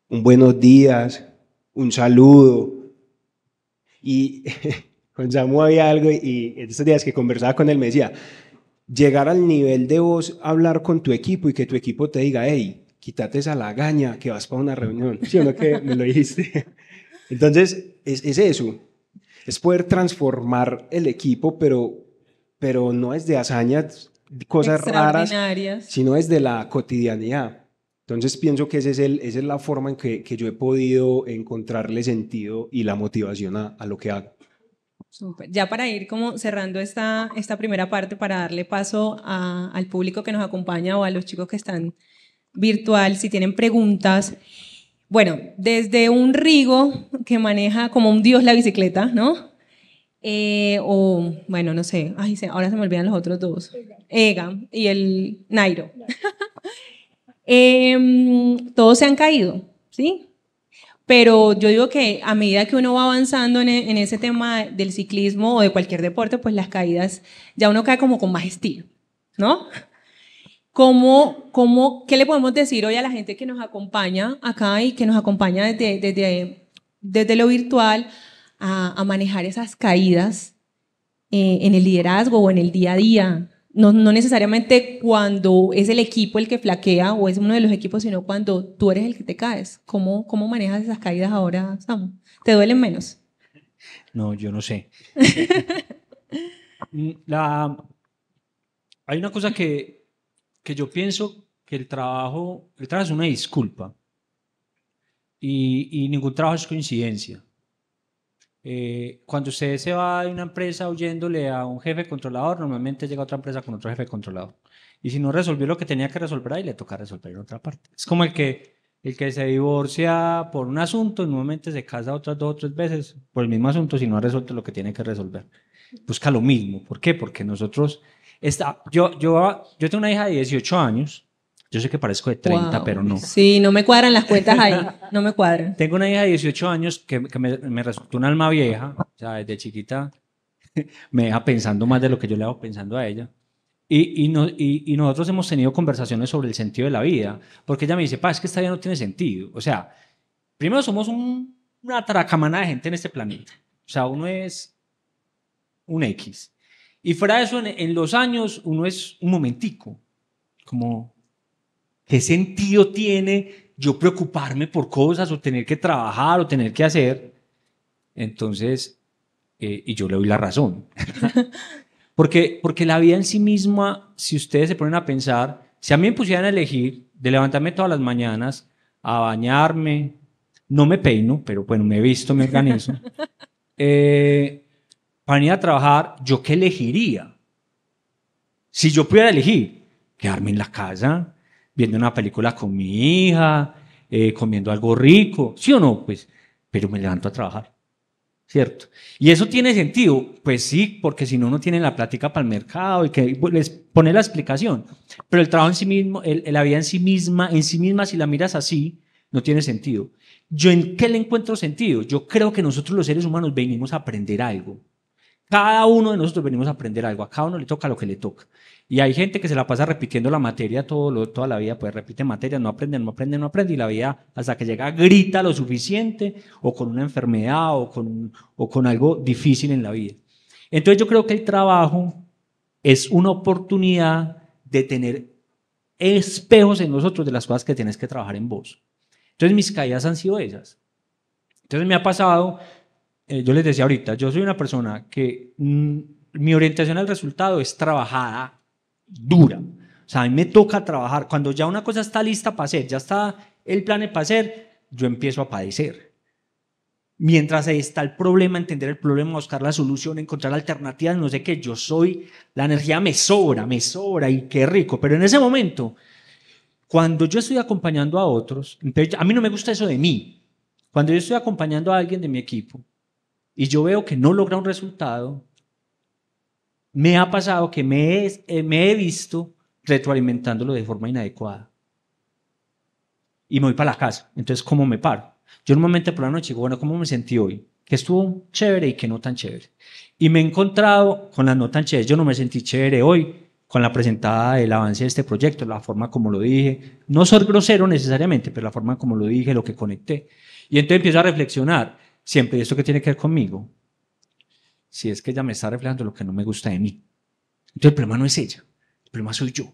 un buenos días, un saludo. Y con Samu había algo y estos días que conversaba con él me decía, llegar al nivel de vos hablar con tu equipo y que tu equipo te diga, hey, quítate esa lagaña que vas para una reunión, ¿sí o no que me lo dijiste? Entonces, es eso, es poder transformar el equipo, pero no es de hazañas, cosas raras, Extraordinarias. sino es de la cotidianidad. Entonces pienso que esa es la forma en que yo he podido encontrarle sentido y la motivación a lo que hago. Súper. Ya para ir como cerrando esta primera parte, para darle paso al público que nos acompaña o a los chicos que están virtual, si tienen preguntas. Bueno, desde un Rigo que maneja como un dios la bicicleta, ¿no? O, bueno, no sé, ay, ahora se me olvidan los otros dos. Egan y el Nairo. Todos se han caído, ¿sí? Pero yo digo que a medida que uno va avanzando en ese tema del ciclismo o de cualquier deporte, pues las caídas, ya uno cae como con más estilo, ¿no? ¿Qué le podemos decir hoy a la gente que nos acompaña acá y que nos acompaña desde lo virtual a manejar esas caídas en el liderazgo o en el día a día? No necesariamente cuando es el equipo el que flaquea o es uno de los equipos, sino cuando tú eres el que te caes. ¿Cómo manejas esas caídas ahora, Samu? ¿Te duelen menos? No, yo no sé. Hay una cosa que yo pienso que el trabajo es una disculpa y ningún trabajo es coincidencia. Cuando usted se va de una empresa huyéndole a un jefe controlador, normalmente llega a otra empresa con otro jefe controlador. Y si no resolvió lo que tenía que resolver ahí, le toca resolver en otra parte. Es como el que se divorcia por un asunto y nuevamente se casa otras 2 o 3 veces por el mismo asunto si no ha resuelto lo que tiene que resolver. Busca lo mismo. ¿Por qué? Porque nosotros... yo tengo una hija de 18 años. Yo sé que parezco de 30, Wow. pero no. Sí, no me cuadran las cuentas ahí. No me cuadran. Tengo una hija de 18 años que me resultó un alma vieja. O sea, desde chiquita me deja pensando más de lo que yo le hago pensando a ella. Y nosotros hemos tenido conversaciones sobre el sentido de la vida. Porque ella me dice, es que esta vida no tiene sentido. O sea, primero somos una taracamana de gente en este planeta. O sea, uno es un X. Y fuera de eso, en los años, uno es un momentico. Como, ¿qué sentido tiene yo preocuparme por cosas o tener que trabajar o tener que hacer? Entonces, y yo le doy la razón. porque la vida en sí misma, si ustedes se ponen a pensar, si a mí me pusieran a elegir de levantarme todas las mañanas, a bañarme, no me peino, pero bueno, me he visto, me organizo, para ir a trabajar, ¿yo qué elegiría? Si yo pudiera elegir, quedarme en la casa, viendo una película con mi hija, comiendo algo rico, ¿sí o no? Pues, pero me levanto a trabajar, ¿cierto? ¿Y eso tiene sentido? Pues sí, porque si no, no tienen la plática para el mercado y que les pone la explicación. Pero el trabajo en sí mismo, la vida en sí misma, si la miras así, no tiene sentido. ¿Yo en qué le encuentro sentido? Yo creo que nosotros los seres humanos venimos a aprender algo. Cada uno de nosotros venimos a aprender algo, a cada uno le toca lo que le toca. Y hay gente que se la pasa repitiendo la materia toda la vida, pues repite materia, no aprende, y la vida hasta que llega grita lo suficiente, o con una enfermedad, o con algo difícil en la vida. Entonces yo creo que el trabajo es una oportunidad de tener espejos en nosotros de las cosas que tienes que trabajar en vos. Entonces mis caídas han sido esas. Entonces me ha pasado... yo les decía ahorita, yo soy una persona que mi orientación al resultado es trabajada dura. O sea, a mí me toca trabajar. Cuando ya una cosa está lista para hacer, ya está el plan para hacer, yo empiezo a padecer. Mientras ahí está el problema, entender el problema, buscar la solución, encontrar alternativas, no sé qué, la energía me sobra y qué rico. Pero en ese momento, cuando yo estoy acompañando a otros, entonces, a mí no me gusta eso de mí. Cuando yo estoy acompañando a alguien de mi equipo, y yo veo que no logra un resultado, me ha pasado que me he visto retroalimentándolo de forma inadecuada. Y me voy para la casa. Entonces, ¿cómo me paro? Yo normalmente por la noche digo, bueno, ¿cómo me sentí hoy? que estuvo chévere y que no tan chévere. Y me he encontrado con las no tan chéveres. Yo no me sentí chévere hoy con la presentada del avance de este proyecto, la forma como lo dije. No soy grosero necesariamente, pero la forma como lo dije, lo que conecté. Y entonces empiezo a reflexionar, siempre, ¿esto qué tiene que ver conmigo? Si es que ella me está reflejando lo que no me gusta de mí. Entonces el problema no es ella, el problema soy yo.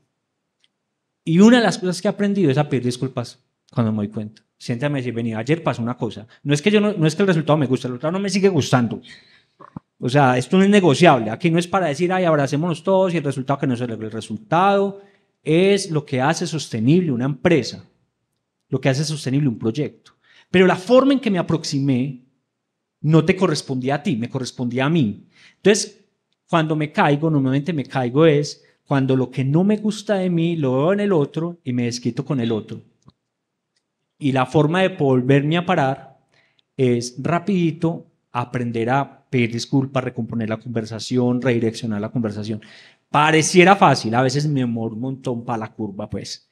Y una de las cosas que he aprendido es a pedir disculpas cuando me doy cuenta. Siéntame y decir, vení, ayer pasó una cosa. No es que no es que el resultado me guste, el resultado no me sigue gustando. O sea, esto no es negociable. Aquí no es para decir, ay, abracémonos todos y el resultado que no se logre. El resultado es lo que hace sostenible una empresa, lo que hace sostenible un proyecto. Pero la forma en que me aproximé no te correspondía a ti, me correspondía a mí. Entonces, cuando me caigo, normalmente me caigo es cuando lo que no me gusta de mí lo veo en el otro y me desquito con el otro. Y la forma de volverme a parar es rapidito aprender a pedir disculpas, recomponer la conversación, redireccionar la conversación. Pareciera fácil, a veces me demoro un montón para la curva, pues.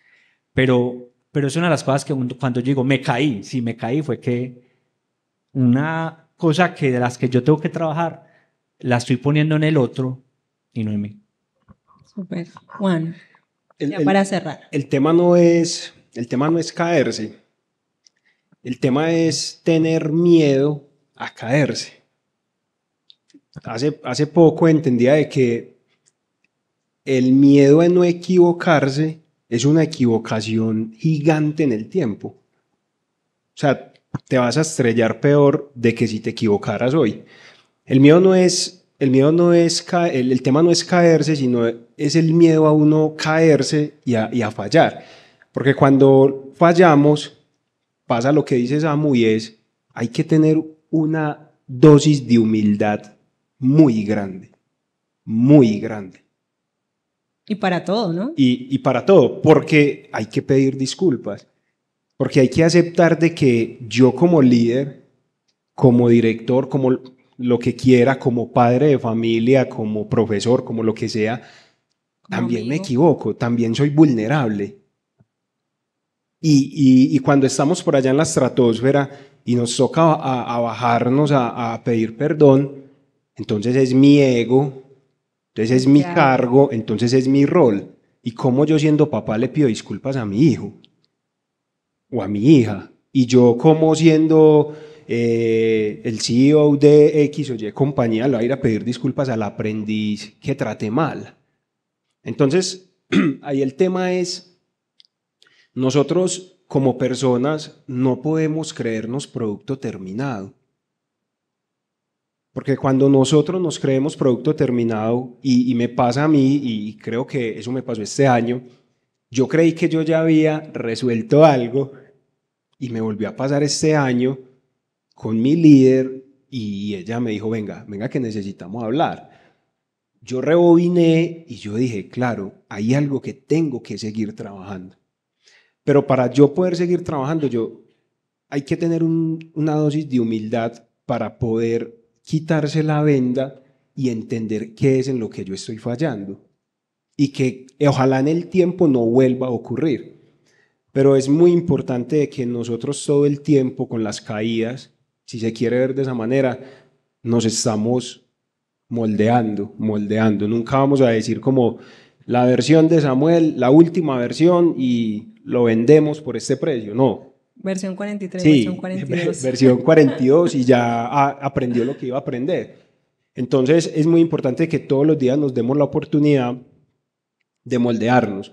Pero es una de las cosas que cuando yo digo, me caí, sí, me caí, fue que una cosa que de las que yo tengo que trabajar, la estoy poniendo en el otro y no en mí. Súper. Juan, ya El, para cerrar. el tema no es caerse. El tema es tener miedo a caerse. Hace poco entendía de que el miedo a no equivocarse es una equivocación gigante en el tiempo. O sea, te vas a estrellar peor de que si te equivocaras hoy. El tema no es caerse, sino es el miedo a uno caerse y a fallar. Porque cuando fallamos, pasa lo que dice Samu y es, hay que tener una dosis de humildad muy grande, muy grande. Y para todo, ¿no? Y para todo, porque hay que pedir disculpas, porque hay que aceptar de que yo como líder, como director, como lo que quiera, como padre de familia, como profesor, como lo que sea, Como también me amigo. equivoco, también soy vulnerable. Y cuando estamos por allá en la estratosfera y nos toca a bajarnos a pedir perdón, entonces es mi ego, entonces es mi Claro. cargo, entonces es mi rol. Y cómo yo siendo papá le pido disculpas a mi hijo o a mi hija. Y yo como siendo el CEO de X o Y compañía le voy a ir a pedir disculpas al aprendiz que trate mal. Entonces, ahí el tema es, nosotros como personas no podemos creernos producto terminado. Porque cuando nosotros nos creemos producto terminado, y me pasa a mí, y creo que eso me pasó este año, yo creí que yo ya había resuelto algo y me volvió a pasar este año con mi líder y ella me dijo, venga que necesitamos hablar. Yo rebobiné y yo dije, claro, hay algo que tengo que seguir trabajando. Pero para yo poder seguir trabajando, hay que tener una dosis de humildad para poder quitarse la venda y entender qué es en lo que yo estoy fallando. Y que ojalá en el tiempo no vuelva a ocurrir. Pero es muy importante que nosotros todo el tiempo con las caídas, si se quiere ver de esa manera, nos estamos moldeando. Nunca vamos a decir como la versión de Samuel, la última versión y lo vendemos por este precio. No. Versión 43, Sí, versión 42. versión 42 y ya aprendió lo que iba a aprender. Entonces es muy importante que todos los días nos demos la oportunidad de moldearnos.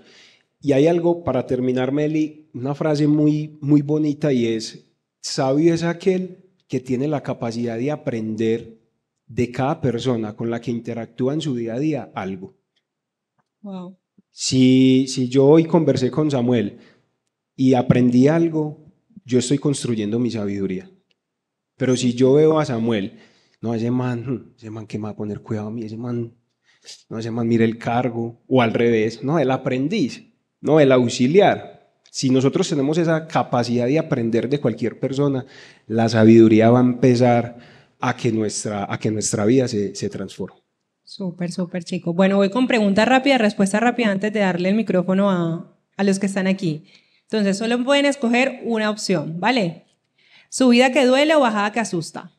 Y hay algo para terminar, Meli, una frase muy, muy bonita y es, sabio es aquel que tiene la capacidad de aprender de cada persona con la que interactúa en su día a día algo. Wow. Si yo hoy conversé con Samuel y aprendí algo, yo estoy construyendo mi sabiduría. Pero si yo veo a Samuel, no, ese man que me va a poner cuidado a mí, ese man mira el cargo, o al revés, no, el aprendiz, no, el auxiliar. Si nosotros tenemos esa capacidad de aprender de cualquier persona, la sabiduría va a empezar a que nuestra vida se transforme. Súper, súper, chicos. Bueno, voy con pregunta rápida, respuesta rápida antes de darle el micrófono a los que están aquí. Entonces, solo pueden escoger una opción, ¿vale? ¿Subida que duele o bajada que asusta?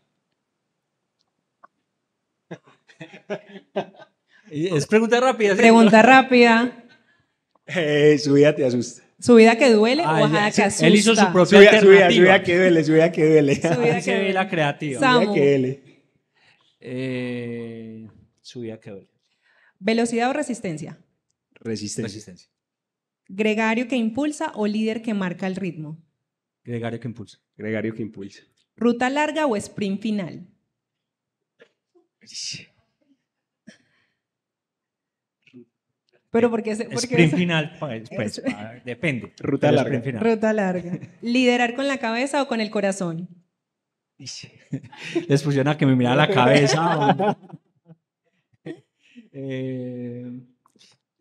Es pregunta rápida. ¿Sí? Pregunta rápida. Subida te asusta. ¿Subida que duele Ah, o bajada ya, que asusta? él hizo su propia Subida alternativa. que duele, subida que duele. Subida Ahí se ve la creativa. Samu. Subida que duele. Subida que duele. ¿Velocidad o resistencia? Resistencia. ¿Gregario que impulsa o líder que marca el ritmo? Gregario que impulsa. Gregario que impulsa. ¿Ruta larga o sprint final? Pero porque Sprint final, pues, depende. Ruta pero larga. sprint final. Ruta larga. ¿Liderar con la cabeza o con el corazón? Les pusieron a que me mirara la cabeza.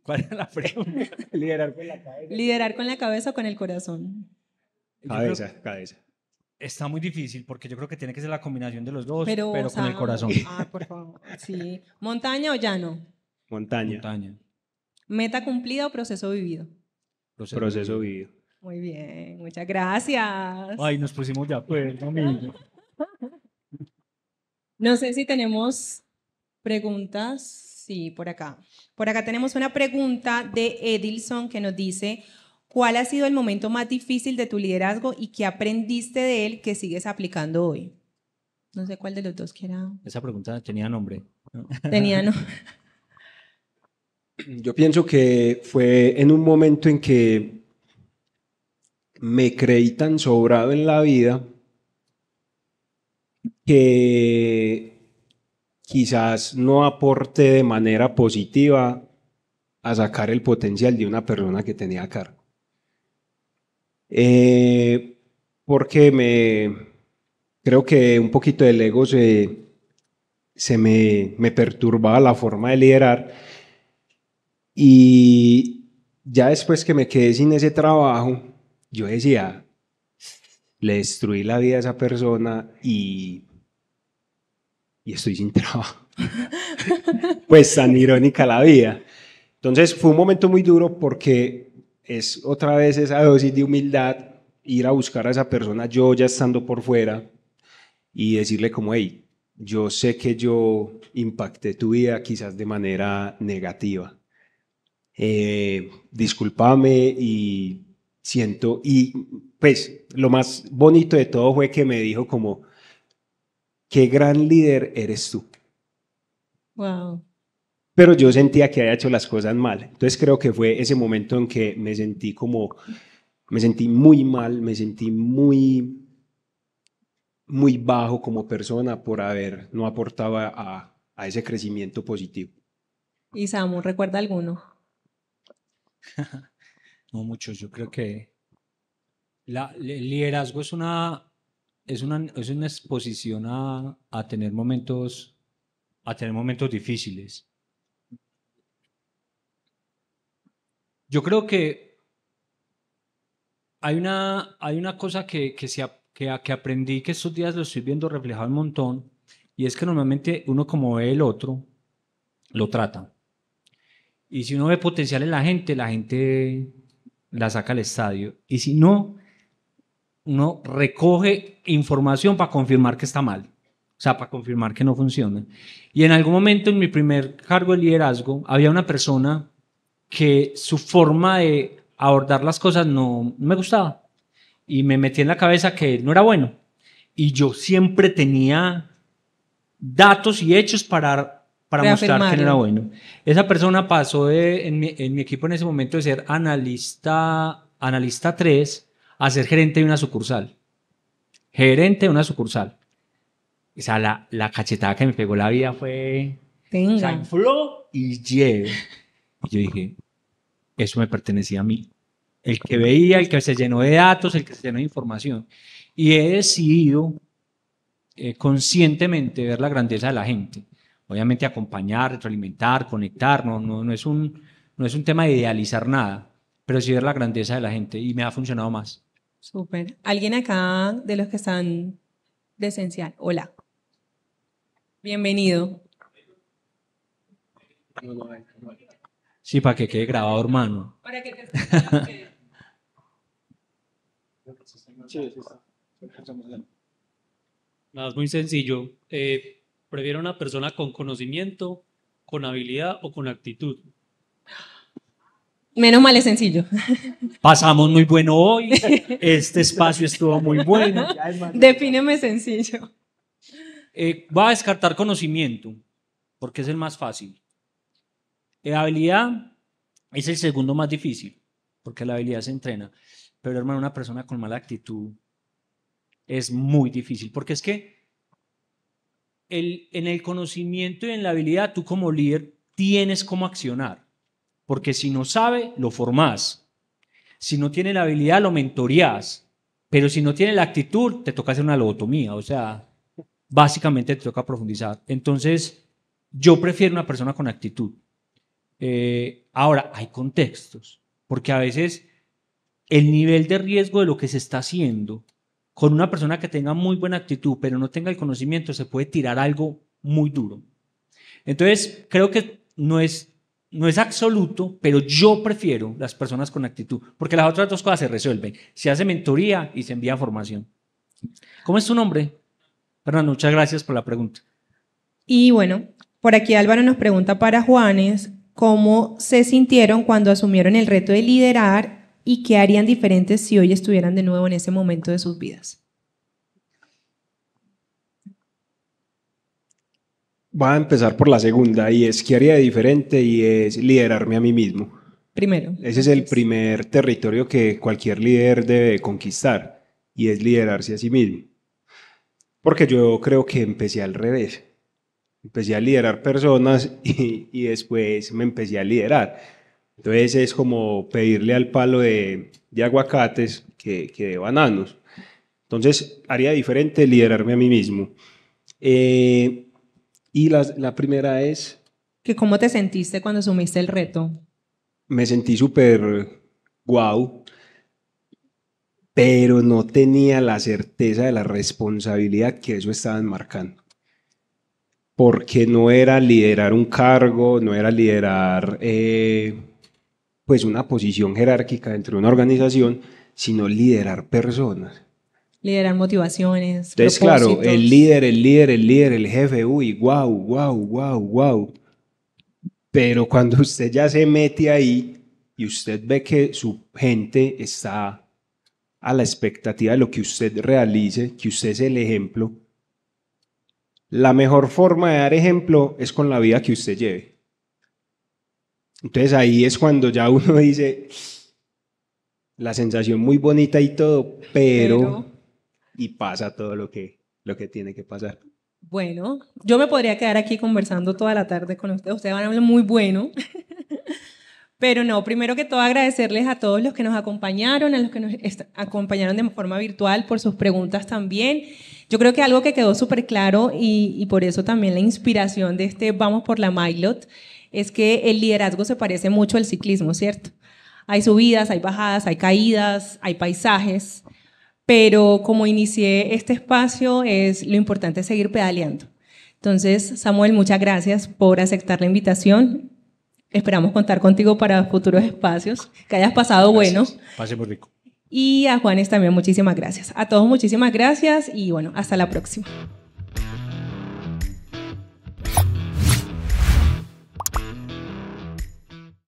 ¿Cuál era la pregunta? Liderar con la cabeza. ¿Liderar con la cabeza o con el corazón? Cabeza. Está muy difícil porque yo creo que tiene que ser la combinación de los dos, pero con Samu, el corazón. por favor. Sí. ¿Montaña o llano? Montaña. Montaña. ¿Meta cumplida o proceso vivido? Proceso vivido. Muy bien, muchas gracias. Ay, nos pusimos de acuerdo, amigo. No sé si tenemos preguntas. Sí, por acá. Por acá tenemos una pregunta de Edilson que nos dice, ¿cuál ha sido el momento más difícil de tu liderazgo y qué aprendiste de él que sigues aplicando hoy? No sé cuál de los dos quiera. Esa pregunta tenía nombre, ¿no? Tenía, ¿no? Yo pienso que fue en un momento en que me creí tan sobrado en la vida que quizás no aporté de manera positiva a sacar el potencial de una persona que tenía a cargo. Porque creo que un poquito del ego me perturbaba la forma de liderar, y ya después que me quedé sin ese trabajo, yo decía, le destruí la vida a esa persona y estoy sin trabajo. Pues tan irónica la vida. Entonces fue un momento muy duro porque es otra vez esa dosis de humildad, ir a buscar a esa persona yo ya estando por fuera y decirle como, hey, yo sé que yo impacté tu vida quizás de manera negativa. Discúlpame y siento, y pues lo más bonito de todo fue que me dijo como, qué gran líder eres tú. Wow. Pero yo sentía que había hecho las cosas mal. Entonces creo que fue ese momento en que me sentí muy mal, me sentí muy, muy bajo como persona por haber no aportado a ese crecimiento positivo. ¿Y Samu, recuerda alguno? No muchos, yo creo que el liderazgo es una exposición a tener momentos difíciles. Yo creo que hay una cosa que aprendí, que estos días lo estoy viendo reflejado un montón, y es que normalmente uno, como ve el otro, lo trata. Y si uno ve potencial en la gente la saca al estadio. Y si no, uno recoge información para confirmar que está mal. O sea, para confirmar que no funciona. Y en algún momento en mi primer cargo de liderazgo había una persona que su forma de abordar las cosas no me gustaba. Y me metí en la cabeza que no era bueno. Y yo siempre tenía datos y hechos para mostrar que no era bueno. Esa persona pasó en mi equipo en ese momento de ser analista 3 a ser gerente de una sucursal. Gerente de una sucursal. O sea, la cachetada que me pegó la vida fue... Tenga. O sea, infló y lleve. Y yo dije, eso me pertenecía a mí. El que veía, el que se llenó de datos, el que se llenó de información. Y he decidido conscientemente ver la grandeza de la gente. Obviamente acompañar, retroalimentar, conectar, no es un tema de idealizar nada, pero sí ver la grandeza de la gente, y me ha funcionado más. Súper. ¿Alguien acá de los que están de Esencial? Hola. Bienvenido. Sí, para que quede grabado, hermano. Para que te... Nada, es muy sencillo. ¿Prefiere una persona con conocimiento, con habilidad o con actitud? Menos mal es sencillo. Pasamos muy bueno hoy, este espacio estuvo muy bueno. Defíneme sencillo. Voy a descartar conocimiento, porque es el más fácil. Habilidad es el segundo más difícil, porque la habilidad se entrena. Pero, hermano, una persona con mala actitud es muy difícil, porque es que en el conocimiento y en la habilidad, tú como líder tienes cómo accionar, porque si no sabe, lo formás. Si no tiene la habilidad, lo mentoreás. Pero si no tiene la actitud, te toca hacer una lobotomía, o sea, básicamente te toca profundizar. Entonces, yo prefiero una persona con actitud. Ahora, hay contextos, porque a veces el nivel de riesgo de lo que se está haciendo con una persona que tenga muy buena actitud, pero no tenga el conocimiento, se puede tirar algo muy duro. Entonces, creo que no es absoluto, pero yo prefiero las personas con actitud, porque las otras dos cosas se resuelven. Se hace mentoría y se envía formación. ¿Cómo es tu nombre? Fernando, muchas gracias por la pregunta. Y bueno, por aquí Álvaro nos pregunta para Juanes cómo se sintieron cuando asumieron el reto de liderar y qué harían diferentes si hoy estuvieran de nuevo en ese momento de sus vidas. Voy a empezar por la segunda, y es ¿qué haría de diferente? Y es liderarme a mí mismo. Primero. Ese es el primer territorio que cualquier líder debe conquistar, y es liderarse a sí mismo. Porque yo creo que empecé al revés. Empecé a liderar personas y después me empecé a liderar. Entonces es como pedirle al palo de aguacates que de bananos. Entonces haría diferente liderarme a mí mismo. Y la primera es, ¿Cómo te sentiste cuando asumiste el reto? me sentí súper guau, pero no tenía la certeza de la responsabilidad que eso estaba enmarcando. Porque no era liderar un cargo, no era liderar pues una posición jerárquica dentro de una organización, sino liderar personas. Liderar motivaciones, Entonces, propósitos. claro, el jefe, uy, guau. Pero cuando usted ya se mete ahí y usted ve que su gente está a la expectativa de lo que usted realice, que usted es el ejemplo, la mejor forma de dar ejemplo es con la vida que usted lleve. Entonces ahí es cuando ya uno dice, la sensación muy bonita y todo, pero y pasa todo lo que tiene que pasar. Bueno, yo me podría quedar aquí conversando toda la tarde con ustedes. Ustedes van a hablar muy bueno. Pero no, primero que todo agradecerles a todos los que nos acompañaron, a los que nos acompañaron de forma virtual por sus preguntas también. Yo creo que algo que quedó súper claro y por eso también la inspiración de este Vamos por la Mailot es que el liderazgo se parece mucho al ciclismo, ¿cierto? Hay subidas, hay bajadas, hay caídas, hay paisajes, pero como inicié este espacio es lo importante es seguir pedaleando. Entonces, Samuel, muchas gracias por aceptar la invitación. Esperamos contar contigo para futuros espacios. Que hayas pasado bueno. Pase muy rico. Y a Juanes también muchísimas gracias. A todos muchísimas gracias y bueno, hasta la próxima.